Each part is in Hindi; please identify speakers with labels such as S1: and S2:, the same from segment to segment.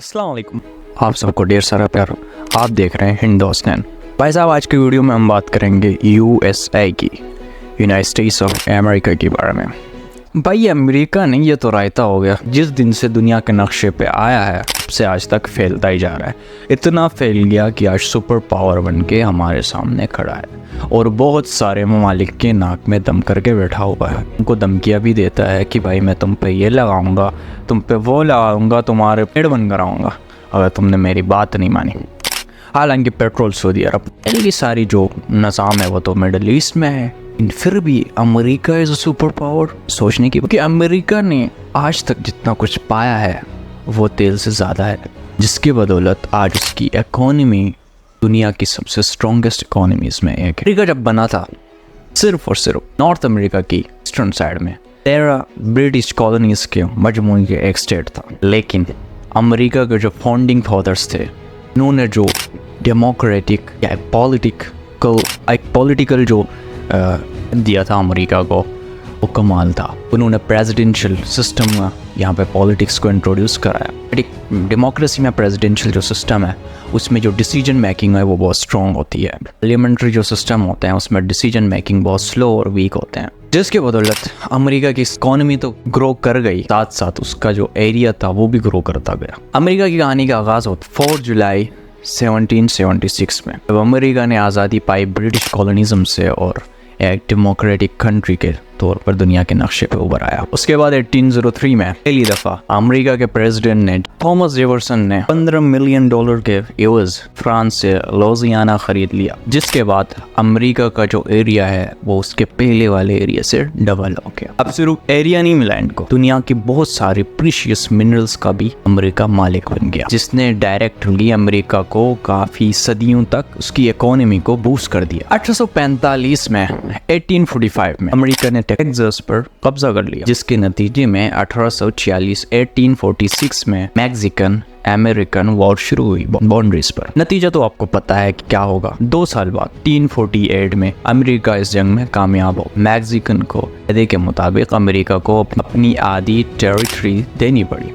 S1: अस्सलाम वालेकुम। आप सबको ढेर सारा प्यार। आप देख रहे हैं हिंदुस्तान। भाई साहब, आज की वीडियो में हम बात करेंगे यूएसए की, यूनाइटेड स्टेट्स ऑफ अमेरिका के बारे में। भाई अमेरिका नहीं, ये तो रायता हो गया। जिस दिन से दुनिया के नक्शे पे आया है से आज तक फैलता ही जा रहा है। इतना फैल गया कि आज सुपर पावर बन के हमारे सामने खड़ा है और बहुत सारे ममालिक के नाक में दम करके बैठा हुआ है। उनको धमकियाँ भी देता है कि भाई मैं तुम पे ये लगाऊंगा, तुम पे वो लगाऊंगा, तुम्हारे पेड़ बन कराऊंगा अगर तुमने मेरी बात नहीं मानी। हालांकि पेट्रोल सऊदी अरब की सारी जो निज़ाम है वो तो मिडल ईस्ट में है, फिर भी America is a super power. सोचने की कि अमेरिका ने आज तक जितना कुछ पाया है वो तेल से ज़्यादा है, जिसकी बदौलत आज उसकी इकोनॉमी दुनिया की सबसे स्ट्रॉन्गेस्ट इकोनॉमीज़ में एक है। अमेरिका जब बना था सिर्फ और सिर्फ नॉर्थ अमेरिका की ईस्टर्न साइड में 13 ब्रिटिश कॉलोनीज़ के मजमूए के एक स्टेट था। लेकिन अमेरिका के जो फाउंडिंग फादर्स थे, उन्होंने जो डेमोक्रेटिक या पॉलिटिकल जो दिया था अमेरिका को, वो कमाल था। उन्होंने प्रेसिडेंशियल सिस्टम यहाँ पे पॉलिटिक्स को इंट्रोड्यूस कराया। डेमोक्रेसी में प्रेसिडेंशियल जो सिस्टम है उसमें जो डिसीजन मेकिंग है वो बहुत स्ट्रॉन्ग होती है। पार्लियामेंट्री जो सिस्टम होते हैं उसमें डिसीजन मेकिंग बहुत स्लो और वीक होते हैं, जिसके बदौलत अमेरिका की इकोनॉमी तो ग्रो कर गई, साथ साथ उसका जो एरिया था वो भी ग्रो करता गया। अमेरिका की कहानी का आगाज़ होता 4 जुलाई 1776 में, जब अमेरिका ने आज़ादी पाई ब्रिटिश कॉलोनिज्म से और एक डेमोक्रेटिक कंट्री के तौर पर दुनिया के नक्शे पे उभर आया। उसके बाद 1803 में पहली दफ़ा अमेरिका के प्रेसिडेंट ने थॉमस जेफरसन ने $15 मिलियन के एवज फ्रांस से लुइसियाना खरीद लिया, जिसके बाद अमेरिका का जो एरिया है वो उसके पहले वाले एरिया से डबल हो गया। अब सिर्फ एरिया नहीं मिला इनको, दुनिया की बहुत सारी प्रीशियस मिनरल्स का भी अमेरिका मालिक बन गया, जिसने डायरेक्टली अमेरिका को काफी सदियों तक उसकी इकोनॉमी को बूस्ट कर दिया। 1845 में 1845 में अमेरिका ने टेक्सास पर कब्जा कर लिया, जिसके नतीजे में 1846 में मैक्सिकन अमेरिकन वॉर शुरू हुई बाउंड्रीज पर। नतीजा तो आपको पता है कि क्या होगा। 2 साल बाद 1848 में अमेरिका इस जंग में कामयाब हो। मैक्सिकन को वादे के मुताबिक अमेरिका को अपनी आधी टेरिटरी देनी पड़ी,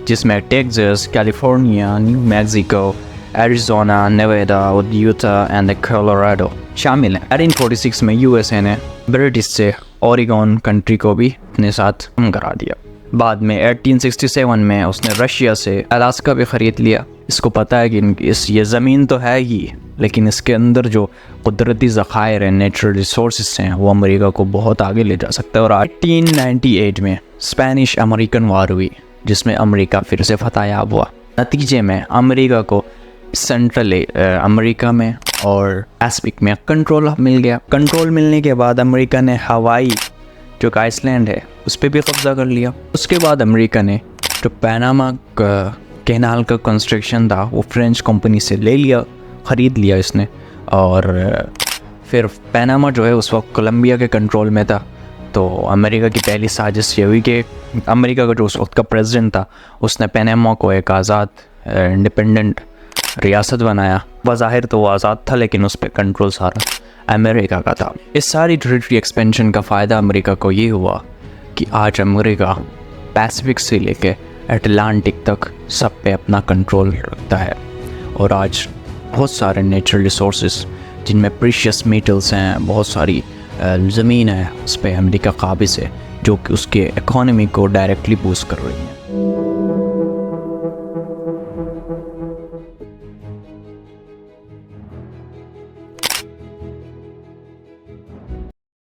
S1: जिसमें Texas, California, new Mexico, Arizona, Nevada, Utah and Colorado शामिल हैं। 1846 में यूएसए ने ब्रिटिश से ओरेगन कंट्री को भी अपने साथ कम करा दिया। बाद में 1867 में उसने रशिया से अलास्का भी ख़रीद लिया। इसको पता है कि ये ज़मीन तो है ही, लेकिन इसके अंदर जो कुदरती ज़खायर हैं, नेचुरल रिसोर्सेज हैं, वो अमेरिका को बहुत आगे ले जा सकता है। और 1898 में स्पेनिश अमेरिकन वार हुई, जिसमें अमेरिका फिर से फतहयाब हुआ। नतीजे में अमेरिका को सेंट्रल अमेरिका में और पैसिफिक में कंट्रोल मिल गया। कंट्रोल मिलने के बाद अमेरिका ने हवाई जो आइसलैंड है उस पर भी कब्जा कर लिया। उसके बाद अमेरिका ने जो पैनामा कैनाल का कंस्ट्रक्शन था वो फ्रेंच कंपनी से ले लिया, ख़रीद लिया इसने। और फिर पैनामा जो है उस वक्त कोलंबिया के कंट्रोल में था। तो अमेरिका की पहली साजिश ये हुई कि अमेरिका का जो उस वक्त का प्रेसिडेंट था उसने पैनामा को एक आज़ाद इंडिपेंडेंट रियासत बनाया। बज़ाहिर तो वो आज़ाद था, लेकिन उस पर कंट्रोल सारा अमेरिका का था। इस सारी टेरिटरी एक्सपेंशन का फ़ायदा अमेरिका को ये हुआ कि आज अमेरिका पैसिफिक से लेके अटलांटिक तक सब पे अपना कंट्रोल रखता है। और आज बहुत सारे नेचुरल रिसोर्सेज जिनमें प्रीशियस मेटल्स हैं, बहुत सारी ज़मीन है, उस पर अमेरिका काबिज़ है, जो कि उसके इकोनॉमी को डायरेक्टली बूस्ट कर रही है।